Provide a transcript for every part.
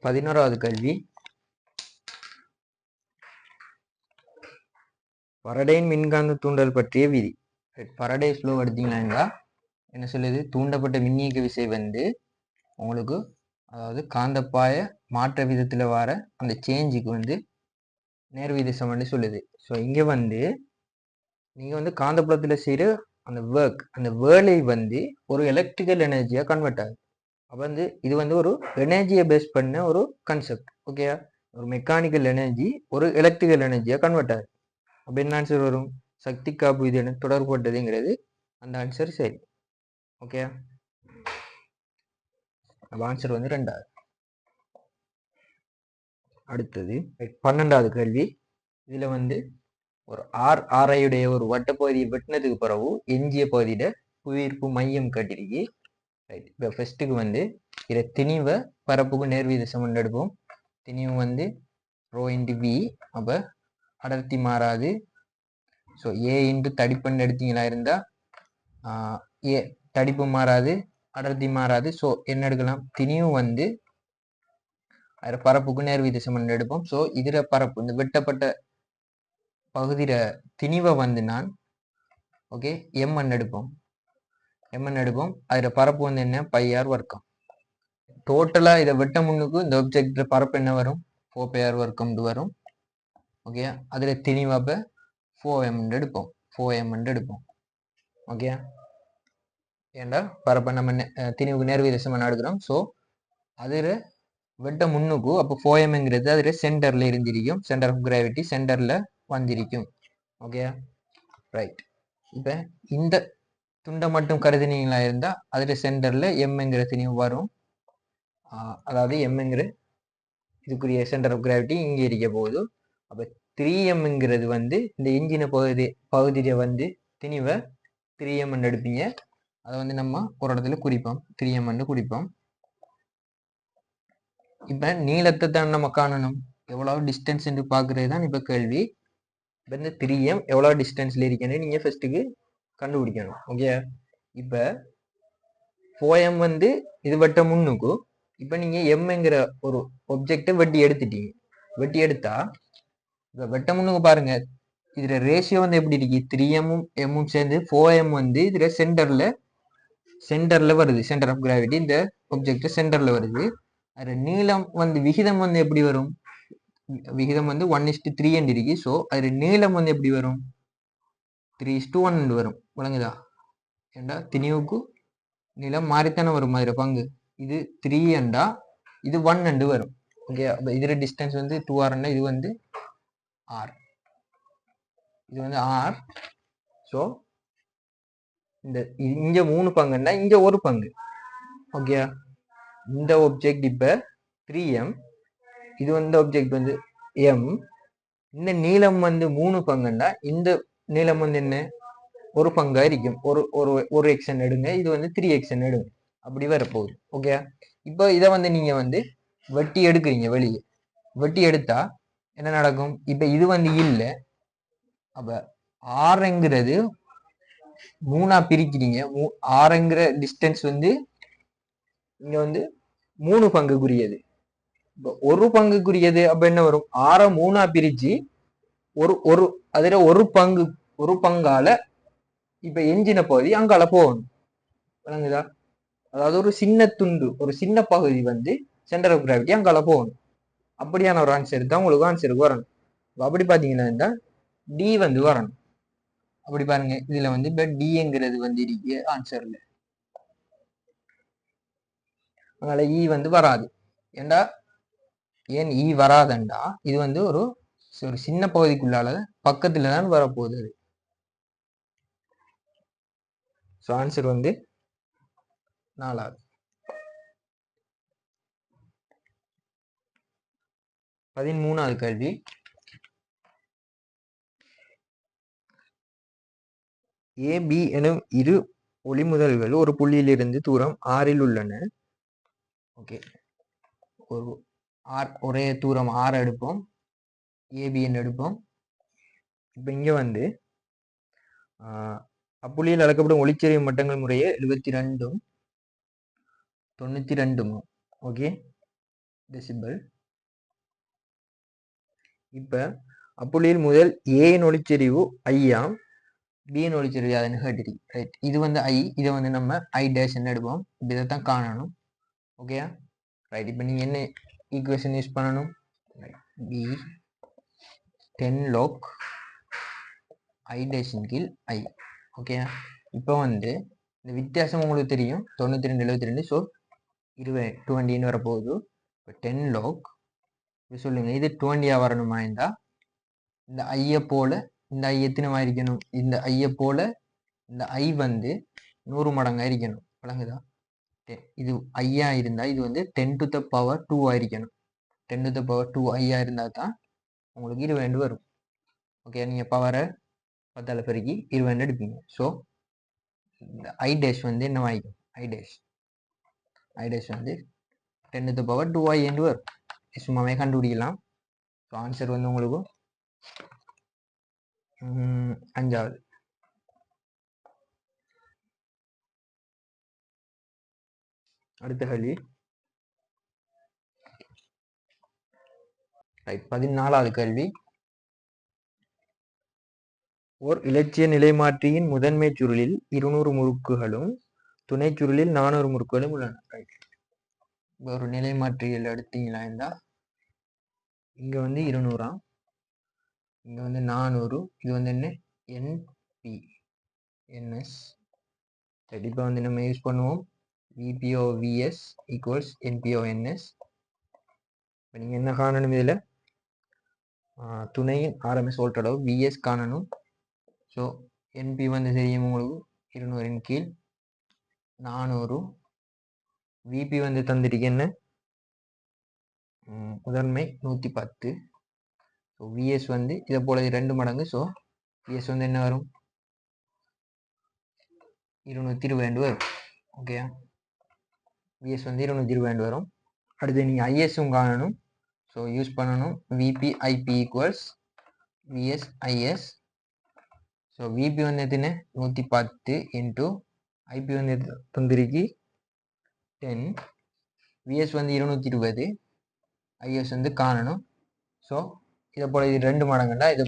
11வது கேள்வி. ஃபாரடேயின் மின்காந்த தூண்டல் பற்றிய விதி. ஃபாரடேஸ் லோ எடுத்தீங்கன்னா என்ன சொல்லுது? தூண்டப்பட்ட மின்னியக்கு விசை வந்து உங்களுக்கு அதாவது காந்தப்பாய மாற்ற விதத்துல வர அந்த சேஞ்சுக்கு வந்து நேர்விகித சமன்னு சொல்லுது. ஸோ இங்க வந்து நீங்க வந்து காந்தப்புலத்துல செய்யற அந்த ஒர்க், அந்த வேலை வந்து ஒரு எலக்ட்ரிக்கல் எனர்ஜியா கன்வெர்ட் ஆகுது. அப்போ வந்து இது வந்து ஒரு எனர்ஜியை பேஸ் பண்ண ஒரு கன்செப்ட். ஓகே, ஒரு மெக்கானிக்கல் எனர்ஜி ஒரு எலக்ட்ரிக்கல் எனர்ஜியா கன்வெர்ட் ஆகுது. அப்போ என்ன ஆன்சர் வரும்? சக்தி காப்பு இது எனக்கு தொடர்பட்டதுங்கிறது அந்த ஆன்சர் சரி. ஓகே, அப்போ ஆன்சர் வந்து 2வது. அடுத்தது 12வது கேள்வி. இதுல வந்து ஒரு ஆரையுடைய ஒரு வட்ட பகுதியை வெட்டினதுக்கு பிறகு எஞ்சிய பகுதியில புவியீர்ப்பு மையம் கட்டிருக்கு. ரைட், இப்போ ஃபர்ஸ்ட்டுக்கு வந்து இதை திணிவை பரப்புக்கு நேர்வீத சமன் எடுப்போம். திணிவு வந்து ரோ இன்டு வி, அப்போ அடர்த்தி மாறாது. ஸோ ஏ இன்ட்டு தடிப்பண்ணு எடுத்தீங்களா இருந்தா ஏ தடிப்பு மாறாது, அடர்த்தி மாறாது. ஸோ என்ன எடுக்கலாம்? திணிவு வந்து அதில் பரப்புக்கு நேர்வீத சமன் எடுப்போம். ஸோ இதுல பரப்பு இந்த வெட்டப்பட்ட பகுதியில திணிவை வந்து நான் ஓகே எம்என் எடுப்போம். அதில் பரப்பு வந்து என்ன? பைஆர் வர்க்கம். டோட்டலா இதை வெட்ட முன்னுக்கு இந்த ஆப்ஜெக்ட் பரப்பு என்ன வரும்? 4πr வர்க்கம் வரும். ஓகே, அதுல திணிவப்ப 4m எடுப்போம். ஓகே, ஏண்டா பரப்ப நம்ம திணிவுக்கு நேர்வீத சமன் எடுக்கிறோம். ஸோ அதுல வெட்ட முன்னுக்கு அப்போ 4mங்கிறது அதுல சென்டர்ல இருந்திருக்கும். சென்டர் ஆஃப் கிராவிட்டி சென்டர்ல வந்திருக்கும். Okay, right. இப்ப இந்த துண்டை மட்டும் கருதினீங்களா இருந்தா அதுல சென்டர்ல எம்ங்கிற திணிவு வரும். அதாவது எம்ங்கிற இதுக்குரிய சென்டர் ஆஃப் கிராவிட்டி இங்கே இருக்க போகுது. அப்ப 3mங்கிறது வந்து இந்த இன்ஜின பகுதியில வந்து திணிவை 3m எடுப்பீங்க. அதை வந்து நம்ம ஒரு இடத்துல குறிப்போம், 3m குறிப்போம். இப்ப நீளத்தை தான் நம்ம காணணும். எவ்வளவு டிஸ்டன்ஸ் என்று பாக்குறது தான் இப்ப கேள்வி. இப்ப இந்த 3m எவ்வளவு டிஸ்டன்ஸ்ல இருக்கேன்னு நீங்க ஃபர்ஸ்ட்டுக்கு கண்டுபிடிக்கணும். ஓகே, இப்ப 4m வந்து இது வெட்ட முன்னுக்கு. இப்ப நீங்க எம்ங்கிற ஒரு ஒப்ஜெக்டை வெட்டி எடுத்துட்டீங்க. வெட்டி எடுத்தா இப்ப வெட்ட முன்னுக்கு பாருங்க, இதுல ரேஷியோ வந்து எப்படி இருக்கு? 3mம் எம்மும் சேர்ந்து 4m வந்து இதுல சென்டர்ல வருது. சென்டர் ஆஃப் கிராவிட்டி இந்த ஒப்ஜெக்ட் சென்டர்ல வருது. அது நீளம் வந்து விகிதம் வந்து எப்படி வரும்? விகிதம் வந்து 1:3 இருக்கு. ஸோ அது நீளம் வந்து எப்படி வரும்? 3:1 வரும். விளங்குதா? ஏண்டா திணிவுக்கு நீளம் மாறித்தானே வரும் அதுல பங்கு. இது 3 அண்டா இது 1 வரும். ஓகே, அப்ப இதுல டிஸ்டன்ஸ் வந்து 2r, இது வந்து r, இது வந்து r. ஸோ இந்த இங்க 3 பங்குன்னா இங்க ஒரு பங்கு. ஓகே, இந்த ஒப்ஜெக்ட் இப்ப 3m, இது வந்து ஆப்ஜெக்ட் வந்து m. இந்த நீளம் வந்து 3 பங்குன்னா இந்த நீளம் வந்து என்ன? ஒரு பங்கா இருக்கும். ஒரு எக்ஸன் எடுங்க, இது வந்து 3 எக்ஸன் எடுங்க, அப்படி வரப்போகுது. ஓகே, இப்போ இதை வந்து நீங்க வந்து வெட்டி எடுக்கிறீங்க. வெளியே வெட்டி எடுத்தா என்ன நடக்கும்? இப்ப இது வந்து இல்ல. அப்ப ஆறுங்கிறது 3ஆ பிரிக்கிறீங்க. ஆறுங்கிற டிஸ்டன்ஸ் வந்து இங்க வந்து 3 பங்குக்குரியது. ஒரு பங்குக்குரியது. அப்ப என்ன வரும்? 6 3ஆ பிரிச்சு ஒரு அதுல ஒரு பங்கால இப்ப எஞ்சின பகுதி அங்கால போகணும். விளங்குதா? அதாவது ஒரு சின்ன துண்டு, ஒரு சின்ன பகுதி வந்து சென்டர் ஆஃப் கிராவிட்டி அங்கால போகணும். அப்படியான ஒரு ஆன்சர் தான் உங்களுக்கு ஆன்சருக்கு வரணும். அப்படி பாத்தீங்கன்னா டி வந்து வரணும். அப்படி பாருங்க, இதுல வந்து இப்ப டிங்கிறது வந்து இருக்கு ஆன்சர்ல. அதனால இ வந்து வராது. ஏண்டா ஏன் இ வராதண்டா இது வந்து ஒரு சின்ன பகுதிக்குள்ளால பக்கத்துல தான் வரப்போகுது. ஸோ ஆன்சர் வந்து 4வது. 13வது கேள்வி. ஏபி எனும் இரு ஒளிமுதல்கள் ஒரு புள்ளியிலிருந்து தூரம் ஆறில் உள்ளன. ஓகே, ஒரு ஒரே தூரம் 6 எடுப்போம், ஏபின்னு எடுப்போம். இப்போ இங்க வந்து அப்புள்ளியில் அளக்கப்படும் ஒளிச்செறிவு மட்டங்கள் முறையே 72ம் 92ம். Okay, decibel. இப்ப அப்புள்ளியில் முதல் ஏன் ஒளிச்செறிவு ஐயாம், பியின் ஒளிச்செறிவு யாதுன்னு கேட்டிருக்கு. ரைட், இது வந்து ஐ, இதை வந்து நம்ம ஐ டேஷ் எடுப்போம். இதைத்தான் காணணும். Okay right. இப்போ நீங்க என்ன ஈக்குவேஷன் யூஸ் பண்ணணும்? பி 10 log ஐ டேஷின் கீழ் ஐ. ஓகே, இப்போ வந்து இந்த வித்தியாசம் உங்களுக்கு தெரியும், 92 72. ஸோ 20 வரப்போகுது. இப்போ 10 log இப்போ சொல்லுங்க, இது 20 வரணுமா இருந்தா இந்த ஐயை போல இந்த ஐ எத்தனை இருக்கணும்? இந்த ஐயை போல இந்த ஐ வந்து 100 மடங்கா இருக்கணும். விளங்குதா? இது ஐயா இருந்தா இது வந்து 10 to the power 2 இருக்கணும். 10 to the power 2 ஐயா இருந்தா தான் உங்களுக்கு 20 வரும். ஓகே, நீங்க பவரை 10 பெருக்கி 20 எடுப்பீங்க. ஸோ இந்த ஐ டேஷ் வந்து என்ன வாங்கிக்கும்? ஐ டேஷ் வந்து 10 to the power 2 என்று வரும். சும்மாவே கண்டுபிடிக்கலாம். ஸோ ஆன்சர் வந்து உங்களுக்கு 5வது. அடுத்த கேள்வி 14வது கேள்வி. ஓர் இலட்சிய நிலைமாற்றியின் முதன்மை சுருளில் 200 முறுக்குகளும் துணை சுருளில் 400 முறுக்குகளும் உள்ளன. ஒரு நிலைமாற்றியில் எடுத்தீங்களா இருந்தா இங்க வந்து 200, இங்க வந்து 400, இது வந்து என்ன என்பி என்எஸ். இப்போ வந்து நம்ம யூஸ் பண்ணுவோம் VPO VS equals NPO NS. இப்போ நீங்க என்ன காணணும்? இதுல துணையின் ஆர்எம்எஸ் வோல்ட் அளவு விஎஸ் காணணும். ஸோ என்பி வந்து தெரியும் உங்களுக்கு 200 கீழ் 400. விபி வந்து தந்திருக்கு என்ன? முதன்மை 110. ஸோ விஎஸ் வந்து இதை போல 2 மடங்கு. ஸோ விஎஸ் வந்து என்ன வரும்? 220 வரும். ஓகே, விஎஸ் வந்து 220 வரும். அடுத்து நீங்க ஐஎஸும் காணணும். ஸோ யூஸ் பண்ணணும் VP IP equals VS IS. So VP வந்து எத்தனை? 110 இன்டூ ஐபி வந்து தந்திருக்கு 10. விஎஸ் வந்து 220, ஐஎஸ் வந்து காணணும். ஸோ இதை போல இது 2 மடங்குண்டா இது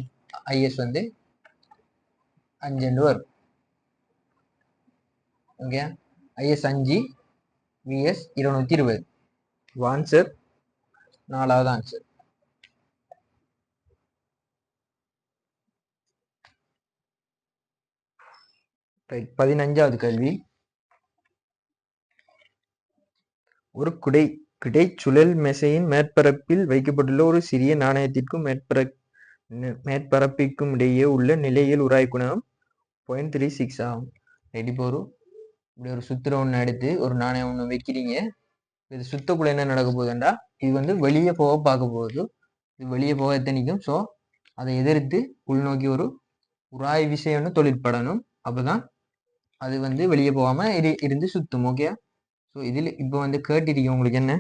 ஐஎஸ் வந்து 5 வரும். Okay, IS 5, VS 220. ஆன்சர் 4வது ஆன்சர். ரைட், 15வது கேள்வி. ஒரு கிடைச்சுழல் மேசையின் மேற்பரப்பில் வைக்கப்பட்டுள்ள ஒரு சிறிய நாணயத்திற்கும் மேற்பரப்பிற்கும் இடையே உள்ள நிலையில் உராய் குணகம் 0.36 ஆகும். இப்போ இப்படி ஒரு சுத்திர ஒன்று எடுத்து ஒரு நாணயம் ஒன்று வைக்கிறீங்க. இது சுத்தக்குள்ள என்ன நடக்க போகுதுண்டா, இது வந்து வெளியே போக பார்க்க போகுது. இது வெளியே போக எத்தனைக்கும். ஸோ அதை எதிர்த்து உள்நோக்கி ஒரு உராய் விசைன்னு தொழிற்படணும். அப்போதான் அது வந்து வெளியே போகாம இருந்து சுத்தும். ஓகே, ஸோ இதில் இப்போ வந்து கேட்டிருக்கீங்க உங்களுக்கு என்ன?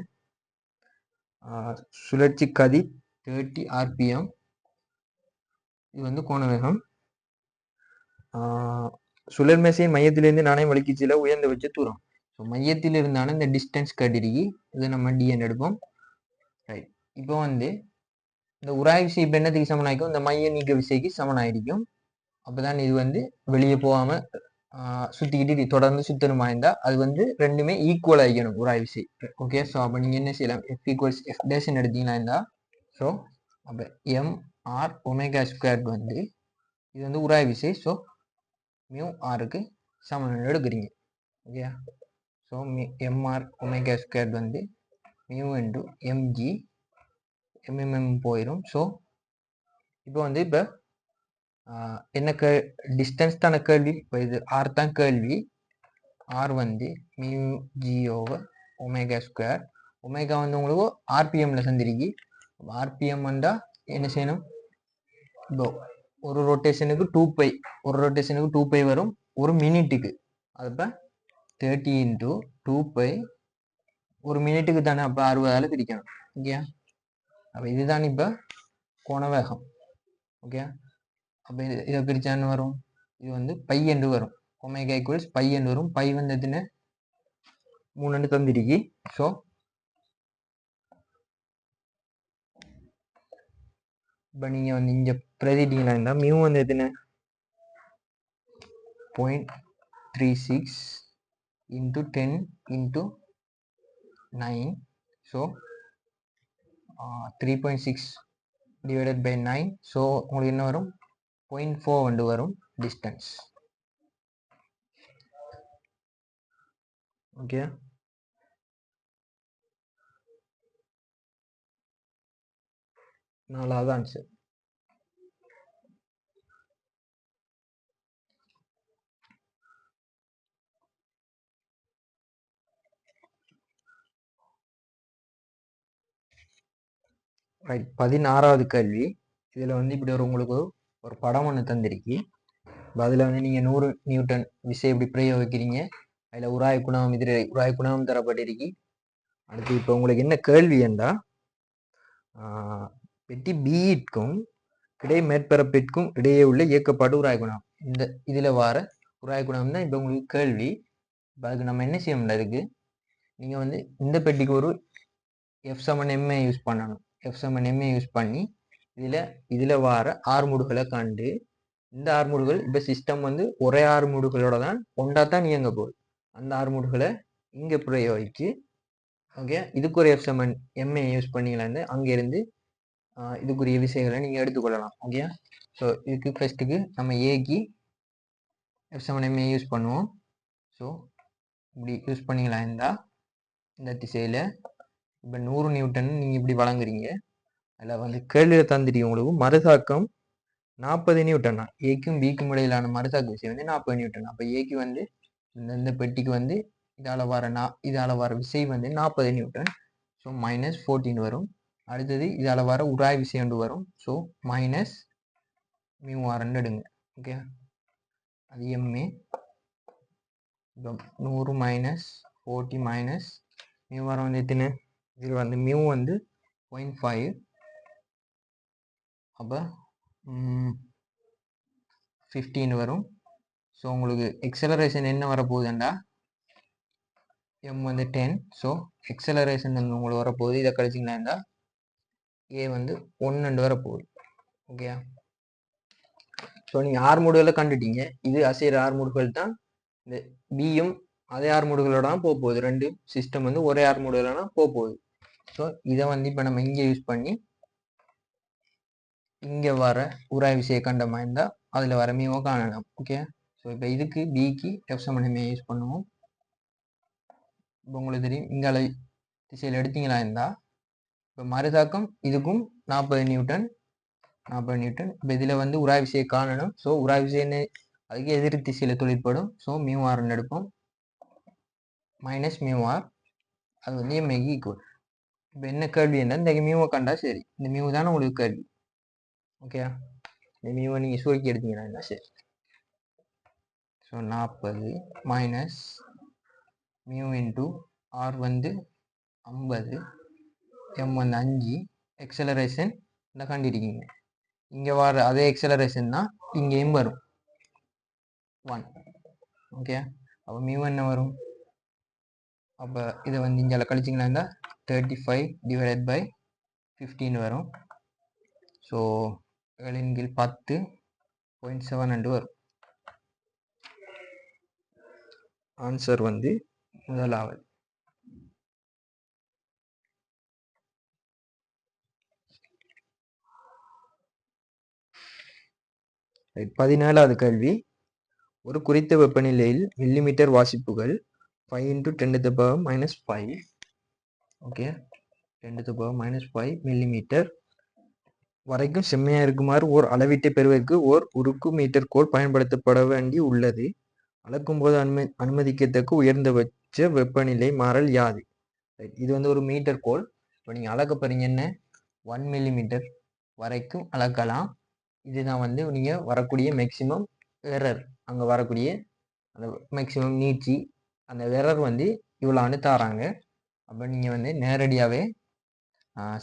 சுழற்சி கதி 30 RPM. இது வந்து கோண வேகம். சுழல் மேசையின் மையத்திலிருந்து நாணயம் வலிக்கு சில உயர்ந்த வச்ச தூரம். ஸோ மையத்தில் இருந்தாலும் இந்த டிஸ்டன்ஸ் கேட்டிருக்கி. இது நம்ம டிஎன் எடுப்போம். ரைட், இப்போ வந்து இந்த உராய் விசை இப்போ என்னத்துக்கு சமனாயிருக்கும்? இந்த மைய நீக்க விசைக்கு சமனாயிருக்கும். அப்போதான் இது வந்து வெளியே போகாம சுத்திக்கிட்டு தொடர்ந்து சுத்தணுமா இருந்தா அது வந்து ரெண்டுமே ஈக்குவல் ஆகிக்கணும் உராய் விசை. ஓகே, ஸோ அப்போ நீங்க என்ன செய்யலாம்? எஃப் ஈக்குவல்ஸ் எஃப் டேஷன் எடுத்தீங்கன்னா இருந்தா ஸோ அப்போ எம்ஆர் ஒமேகா ஸ்கொயர் வந்து இது வந்து உராய் விசை. ஸோ மியூ ஆருக்கு சமன் எடுக்கிறீங்க. Okay, so MR omega square வந்து மியூ இன்டு எம்ஜி எம்எம்எம் போயிடும். ஸோ இப்போ வந்து இப்போ என்ன டிஸ்டன்ஸ் தானே கேள்வி. இப்போ இது ஆர் தான் கேள்வி. ஆர் வந்து mu G over omega square. Omega வந்து உங்களுக்கு ஆர்பிஎம்ல தந்திருக்கு. ஆர்பிஎம் வந்தா என்ன செய்யணும்? இப்போ ஒரு ரொட்டேஷனுக்கு 2π, ஒரு ரொட்டேஷனுக்கு 2π வரும் ஒரு மினிட்டுக்கு. அப்போ 30 × 2π ஒரு மினிட்டுக்கு தானே. அப்போ 60ஆல பிரிக்கணும். ஓகே, அப்போ இதுதான் இப்போ கோண வேகம். ஓகே, அப்போ இதை பிரிச்சான்னு வரும். இது வந்து பை என்று வரும். ஒமேகா ஈக்குவல்ஸ் பை என்று வரும். பை வந்து எதுன்னு 3 தந்திருக்கு. ஸோ இப்போ நீங்கள் வந்து இங்கே பிரதிட்டீங்களா இருந்தால் மியூ வந்து எத்தனை 0.36 into 10 into 9, so 3.6 divided by 9, so உங்களுக்கு என்ன வரும் 0.4 வந்து வரும் distance. ஓகே, நாலாவது ஆன்சர். ரைட், 16வது கேள்வி. இதில் வந்து இப்படி உங்களுக்கு ஒரு படம் ஒன்று தந்திருக்கு. அதில் வந்து நீங்கள் 100 நியூட்டன் விசை எப்படி பிரயோகிக்கிறீங்க, அதில் உராய் குணம் இது உராய் குணம் தரப்பட்டிருக்கு. அடுத்து இப்போ உங்களுக்கு என்ன கேள்வி என்றால், பெட்டி பிக்கும் கிடை மேற்பரப்பிற்கும் இடையே உள்ள இயக்கப்பாடு உராய் குணம், இந்த இதில் வர உராய் குணம் தான் இப்போ உங்களுக்கு கேள்வி. இப்போ அதுக்கு நம்ம என்ன செய்ய முடியாது, அதுக்கு நீங்கள் வந்து இந்த பெட்டிக்கு ஒரு F7MA யூஸ் பண்ணணும். F7MA யூஸ் பண்ணி இதில் வர ஆர்முடுகளை கண்டு, இந்த ஆர்முடுகள் இப்போ சிஸ்டம் வந்து ஒரே ஆர்முடுகளோட தான் ஒன்றா தான் இயங்க போகுது, அந்த ஆர்முடுகளை இங்கே பிரயோகிச்சு, ஓகே, இதுக்கு ஒரு F7MA யூஸ் பண்ணிங்களாந்து அங்கேருந்து இதுக்குரிய விஷயங்களை நீங்கள் எடுத்துக்கொள்ளலாம். ஓகே, ஸோ இதுக்கு ஃபஸ்ட்டுக்கு நம்ம ஏக்கு F7MA யூஸ் பண்ணுவோம். ஸோ இப்படி யூஸ் பண்ணிங்களா இருந்தால் இந்த திசையில் இப்போ 100 நியூட்டன் நீங்கள் இப்படி வழங்குறீங்க. அதில் வந்து கேள்வியை தந்துட்டு உங்களுக்கு மறுதாக்கம் 40 நியூட்டனா, ஏக்கும் பிக்கும் இடையிலான மறுதாக்கு விசை வந்து 40 நியூட்டன். அப்போ ஏக்கு வந்து இந்த பெட்டிக்கு வந்து இதால் வர விசை வந்து 40 நியூட்டன். ஸோ -14 வரும். அடுத்தது இதால் வர உராய் விசை ஒன்று வரும். ஸோ -μr எடுங்க. ஓகே, அது எம்ஏ. இப்போ 100 -40 μr வந்து எத்தனை, இதில் வந்து மியூ வந்து 0.5. அப்போ 15 வரும். ஸோ உங்களுக்கு எக்ஸலரேஷன் என்ன வரப்போகுதுண்டா, எம் வந்து 10. ஸோ எக்ஸலரேஷன் வந்து உங்களுக்கு வரப்போகுது, இதை கழிச்சிங்கன்னா இருந்தால் ஏ வந்து 1 வரப்போகுது. ஓகே, ஸோ நீங்கள் ஆர்முடுகளை கண்டுட்டீங்க. இது அசைகிற ஆர்முடுகள் தான். இந்த பியும் அதே ஆர்முடுகளோட தான் போக போகுது. ரெண்டு சிஸ்டம் வந்து ஒரே ஆர்முடுகளோட போக போகுது. ஸோ இதை வந்து இப்போ நம்ம இங்கே யூஸ் பண்ணி இங்கே வர உராய் விசையை கண்டமா இருந்தால் அதில் வர மியூவை காணலாம். ஓகே, ஸோ இப்போ இதுக்கு பிக்கு F7MA யூஸ் பண்ணுவோம். இப்போ உங்களுக்கு தெரியும், இங்கால திசையில் எடுத்தீங்களா இருந்தால் இப்போ மறுதாக்கம் இதுக்கும் 40 நியூட்டன். இப்போ இதில் வந்து உராய் விசையை காணணும். ஸோ உராய் விசைன்னு அதுக்கு எதிர் திசையில் தொழிற்படும். ஸோ μrன்னு எடுப்போம், -μr, அது வந்து எம்ஏக்கு ஈக்குவல். இப்போ என்ன கேள்வி என்ன, இந்த மியூவை கண்டா சரி, இந்த மியூ தானே உங்களுக்கு கேள்வி. ஓகே, இந்த மியூவை நீங்கள் சுருக்கி எடுத்தீங்கன்னா சரி. So 40 minus mu into R வந்து 50, எம் வந்து 5, எக்ஸலரேஷன் இந்த கண்டிருக்கீங்க. இங்கே வர அதே எக்ஸலரேஷன் தான் இங்கேயும் வரும் 1. ஓகே, அப்போ மியூ என்ன வரும், அப்போ இதை வந்து இங்கே கழிச்சிங்கன்னா இருந்தால் 35 டிவைடட் பை 15 வரும். ஸோ 7/10.7 வரும். ஆன்சர் வந்து முதலாவது. ரைட், 17வது கேள்வி. ஒரு குறித்த வெப்பநிலையில் மில்லிமீட்டர் வாசிப்புகள் 5 × 10⁻⁵. ஓகே, 10⁻⁵ மில்லிமீட்டர் வரைக்கும் செம்மையாக இருக்குமாறு ஓர் அளவீட்டை பெறுவதற்கு ஓர் உருக்கு மீட்டர் கோல் பயன்படுத்தப்பட வேண்டி உள்ளது. அளக்கும்போது அனுமதிக்கத்தக்க உயர்ந்தபட்ச வெப்பநிலை மாறல் யாது? இது வந்து ஒரு மீட்டர் கோல். இப்போ நீங்கள் அளக்க போறீங்க என்ன, 1 மில்லிமீட்டர் வரைக்கும் அளக்கலாம். இதுதான் வந்து நீங்கள் வரக்கூடிய மேக்சிமம் எரர், அங்கே வரக்கூடிய அந்த மேக்சிமம் நீட்சி, அந்த எரர் வந்து இவ்வளோன்னு தாராங்க. அப்போ நீங்கள் வந்து நேரடியாகவே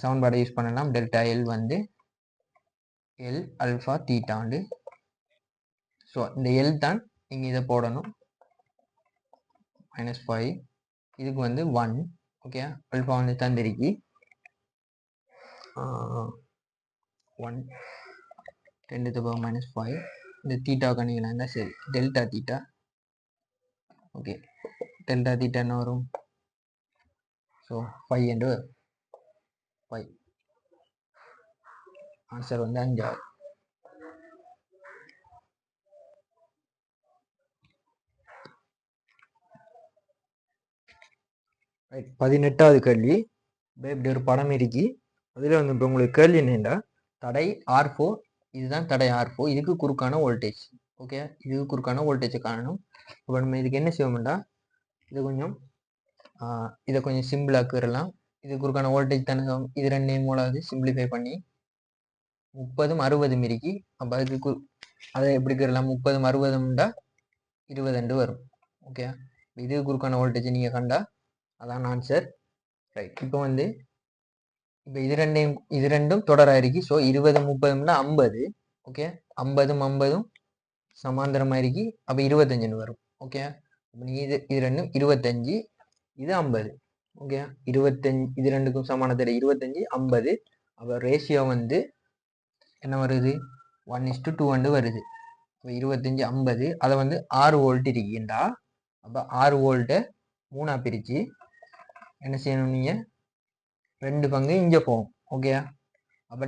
சமன்பாடை யூஸ் பண்ணலாம். டெல்டா எல் வந்து எல் அல்ஃபா தீட்டாண்டு. ஸோ இந்த எல் தான் நீங்கள் இதை போடணும், -5, இதுக்கு வந்து 1. ஓகே, அல்ஃபா வந்து தந்திரிக்கி 1 10 to the power minus 5 இந்த தீட்டா கணிக்கலாம் தான் சரி delta theta okay delta theta என்ன வரும் ஸோ 5 என்று 5 ஆன்சர் வந்து 5 ரைட் 18வது கேள்வி இப்படி ஒரு படம் இருக்கு அதில் வந்து இப்போ உங்களுக்கு கேள்வி என்னென்னா தடை R4 இதுதான் தடை R4 இதுக்கு குறுக்கான வோல்டேஜ் ஓகே இதுக்கு குறுக்கான வோல்டேஜை காணணும் இப்போ நம்ம இதுக்கு என்ன செய்வோம்டா இதை கொஞ்சம் சிம்பிளாக்கிறலாம் இது குறுக்கான வோல்டேஜ் தானே இது ரெண்டையும் மூலாவது சிம்பிளிஃபை பண்ணி 30 60 மிரிக்கி அப்போ அதுக்கு அதை எப்படி இருக்கிறலாம் 30 60 20 வரும் ஓகே இது குறுக்கான வோல்டேஜ் நீங்கள் கண்டா அதான் ஆன்சர் ரைட் இப்போ வந்து இப்போ இது ரெண்டும் தொடராயிருக்கு ஸோ 20 30 50 ஓகே 50 50 சமாந்தரமாயிருக்கு அப்போ 25 வரும் ஓகே அப்போ நீங்கள் இது ரெண்டும் 25 இது 50 ஓகே 25 இது ரெண்டுக்கும் சமானத்தில் 25 50 அப்போ ரேஷியோ வந்து என்ன வருது 1:2 வந்து வருது இப்போ 25 50 அதை வந்து 6 வோல்ட் இருக்குண்டா அப்போ 6 வோல்ட்டை 3ஆ பிரித்து என்ன செய்யணும் நீங்கள் 2 பங்கு இங்கே போகும் ஓகே அப்போ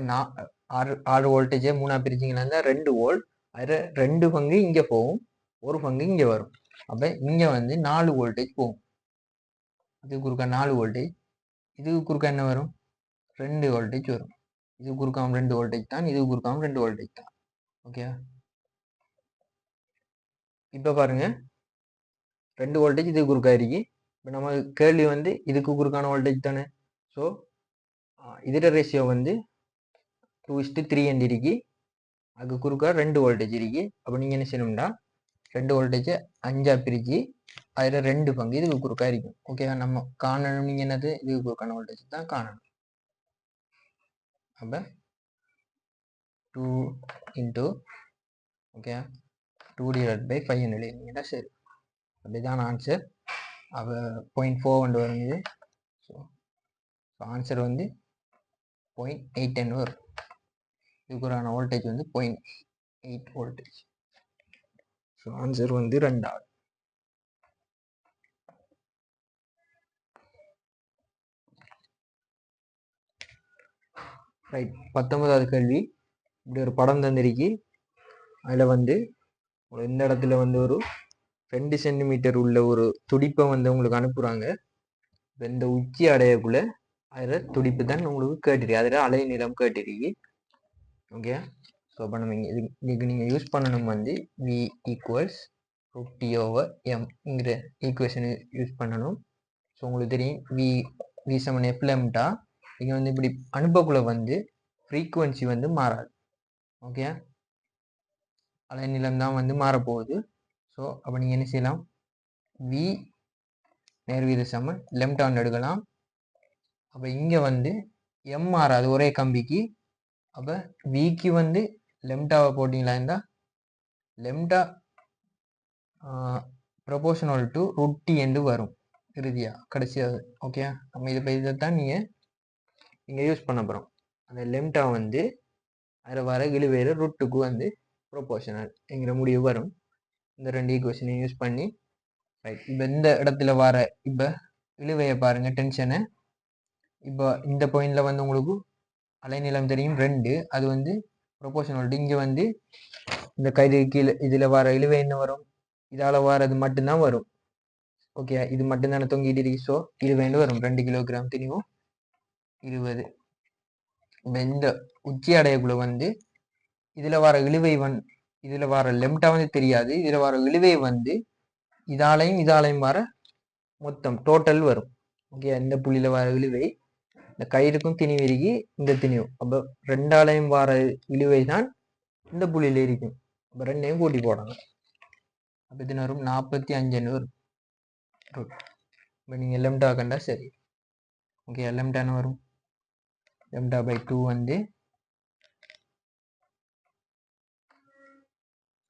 6 வோல்டேஜை 3ஆ பிரிச்சிங்கன்னா 2 வோல்ட் அதில் 2 பங்கு இங்கே போகும் 1 பங்கு இங்கே வரும் அப்போ இங்கே வந்து 4 வோல்டேஜ் போகும் இதுக்கு குறுக்கா 4 வோல்டேஜ் இதுக்கு குறுக்கா என்ன வரும் 2 வோல்டேஜ் வரும் இது குறுக்காம 2 வோல்டேஜ் தான் இது குறுக்காம 2 வோல்டேஜ் தான் ஓகே இப்போ பாருங்க 2 வோல்டேஜ் இது குறுக்கா இருக்கு இப்போ நம்ம கேள்வி வந்து இதுக்கு குறுக்கான வோல்டேஜ் தானே ஸோ இதோட ரேஷியோ வந்து 2:3 இருக்கு அதுக்கு குறுக்கா 2 வோல்டேஜ் இருக்கு அப்போ நீங்கள் என்ன செய்யணும்னா 2 வோல்டேஜை 5ஆ பிரித்து அதில் 2 பங்கு இதுக்கு குறுக்கா இருக்கும் ஓகே நம்ம காணணும் நீங்கள் என்னது இதுக்கு குறுக்கான வோல்டேஜ் தான் காணணும் அப்போ 2 இன்ட்டு ஓகே 2/5 எழுதிங்கன்னா சரி அப்படிதான் ஆன்சர் அப்போ 0.4 வந்து வருது ஸோ ஆன்சர் வந்து 0.8 வரும் இதுக்குறான வோல்டேஜ் வந்து 0.8 வோல்டேஜ் ஸோ ஆன்சர் வந்து 2 ரைட் 19வது கேள்வி இப்படி ஒரு படம் தந்திருக்கு அதில் வந்து இந்த இடத்துல வந்து ஒரு 2 சென்டிமீட்டர் உள்ள ஒரு துடிப்பை வந்து உங்களுக்கு அனுப்புகிறாங்க இந்த உச்சி அடையக்குள்ள அதில் துடிப்பு தான் உங்களுக்கு கேட்டிருக்கு அதில் அலை நீளம் கேட்டிருக்கு ஓகே ஸோ அப்போ நம்ம இதுக்கு நீங்கள் யூஸ் பண்ணணும் வந்து V = T/M ஈக்குவேஷன் யூஸ் பண்ணணும் ஸோ உங்களுக்கு தெரியும் V = F இங்கே வந்து இப்படி அனுப்பக்குள்ள வந்து ஃப்ரீக்குவன்சி வந்து மாறாது ஓகே அலைநீளம் தான் வந்து மாறப்போகுது ஸோ அப்போ நீங்கள் என்ன செய்யலாம் V நேர்வீத சமன் லெம்டான்னு எடுக்கலாம் அப்போ இங்கே வந்து M மாறாது ஒரே கம்பிக்கு அப்போ விக்கு வந்து லெம்டாவை போட்டிங்களா இருந்தால் லெம்டா ப்ரொபோஷனல் டு √T என்று வரும் இறுதியாக கடைசியாக ஓகே நம்ம இதைத்தான் நீங்கள் இங்கே யூஸ் பண்ண போகிறோம் அந்த லெம்டா வந்து அதில் வர இழுவேறு √க்கு வந்து ப்ரொபோஷனல் என்கிற முடிவு வரும் இந்த 2 ஈக்குவேஷனையும் யூஸ் பண்ணி ரைட் இப்போ இந்த இடத்துல வர இப்போ இழுவையை பாருங்கள் டென்ஷனை இப்போ இந்த பாயிண்டில் வந்து உங்களுக்கு அலைநீளம் தெரியும் 2 அது வந்து ப்ரொபோஷனல் இங்கே வந்து இந்த கயிறு கீழே இதில் வர இழுவை என்ன வரும் இதால் வரது மட்டும்தான் வரும் ஓகே இது மட்டும்தானே தொங்கிட்டு இருக்கு ஸோ இழுவைன்னு வரும் 2 கிலோகிராம் தெரியும் 20 இப்போ இந்த உச்சி அடையக்குள்ள வந்து இதில் வர இழுவை இதில் வர லெம்டா வந்து தெரியாது இதில் வர இழுவை வந்து இதாலையும் வர மொத்தம் டோட்டல் வரும் ஓகே இந்த புள்ளியில் வர இழுவை இந்த கயிறுக்கும் திணிவு இருக்கு இந்த திணிவு அப்போ 2ஆலையும் வர இழுவை தான் இந்த புள்ளியில் இருக்கும் அப்போ 2ஐயும் கூட்டி போடணும் அப்போ இது வரும் 45 வரும் இப்போ நீங்கள் லெம்டா கண்டா சரி ஓகே லெம்டான்னு வரும் λ/2 வந்து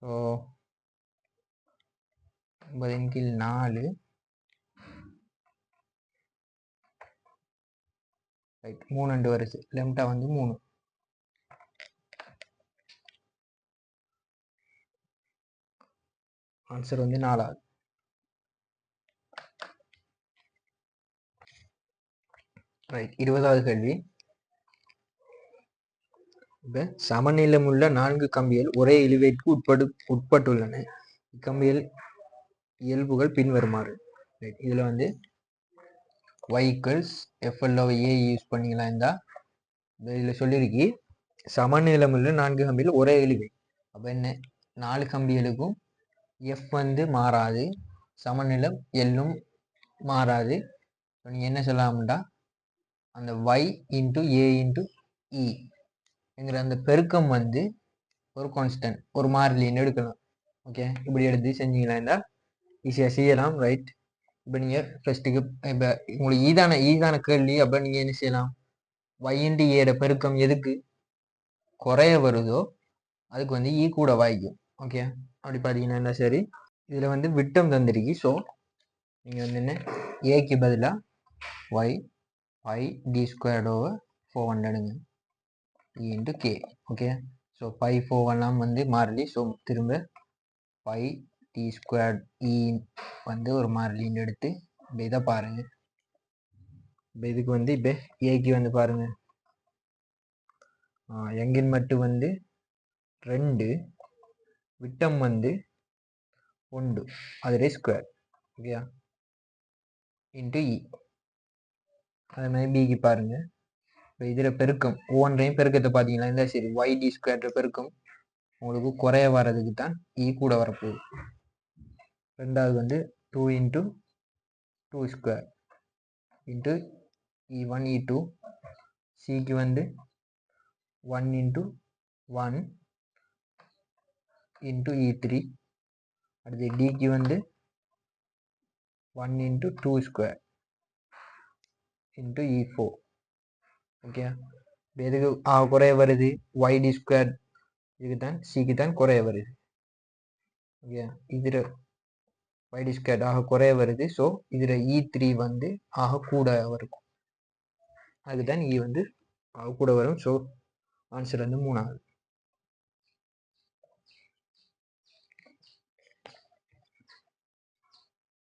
ஸோ 9/4 ரைட் 3 வருது லெம்டா வந்து 3 ஆன்சர் வந்து 4வது. ரைட். 20வது கேள்வி. இப்ப சமநிலமுள்ள 4 கம்பிகள் ஒரே இழுவைக்கு உட்பட்டுள்ளன. இக்கம்பிகள் இயல்புகள் பின்வருமாறு. இதுல வந்து y = FLA யூஸ் பண்ணிக்கலாம். இதுல சொல்லியிருக்கு சமநிலமுள்ள 4 கம்பிகள் ஒரே இழுவை. அப்ப என்ன, 4 கம்பிகளுக்கும் F வந்து மாறாது, சமநிலம் எல்லும் மாறாது. நீங்க என்ன சொல்லலாம்டா, அந்த y × a × e என்கிற அந்த பெருக்கம் வந்து ஒரு கான்ஸ்டன்ட், ஒரு மாறிலின்னு எடுக்கலாம். ஓகே, இப்படி எடுத்து செஞ்சீங்களா ஈஸியாக செய்யலாம். ரைட். இப்போ நீங்கள் ஃபர்ஸ்ட்டுக்கு இப்போ உங்களுக்கு ஈதான கேள்வி. அப்போ நீங்கள் என்ன செய்யலாம், y × a பெருக்கம் எதுக்கு குறைய வருதோ அதுக்கு வந்து ஈ கூட வாய்க்கும். ஓகே, அப்படி பார்த்தீங்கன்னா என்ன சரி. இதில் வந்து விட்டம் தந்திருக்கு. ஸோ நீங்கள் வந்து என்ன, ஏக்கு பதிலாக y πd²/400 e × k. Okay, so π4 வந்து மாறிலி. ஸோ திரும்ப πd² வந்து ஒரு மாறிலின்னு எடுத்து இப்போ இதை பாருங்க. இப்போ இதுக்கு வந்து இப்போ ஏக்கு வந்து பாருங்க, எங்கின் மட்டும் வந்து 2, விட்டம் வந்து 1, அதே ஸ்கொயர். Okay, × e. அதே மாதிரி பிக்கு பாருங்க. இப்போ இதில் பெருக்கம் ஒவ்வொன்றையும் பெருக்கத்தை பார்த்தீங்கன்னா இந்த சரி yd² பெருக்கம் உங்களுக்கு குறைய வர்றதுக்கு தான் ஈ கூட வரப்போகுது. ரெண்டாவது வந்து 2 × 2² × e1 e2. சிக்கு வந்து 1 × 1 × e3. அடுத்து டிக்கு வந்து 1 × 2² × e4. ஓகே, எதுக்கு குறைய வருது, yd² இதுக்கு தான் சிக்கு தான் குறைய வருது. ஓகே, இதில் yd² ஆக குறைய வருது. ஸோ இதில் e3 வந்து ஆக கூட வரும். அதுதான் இ வந்து ஆக கூட வரும். ஸோ ஆன்சர் வந்து 3வது.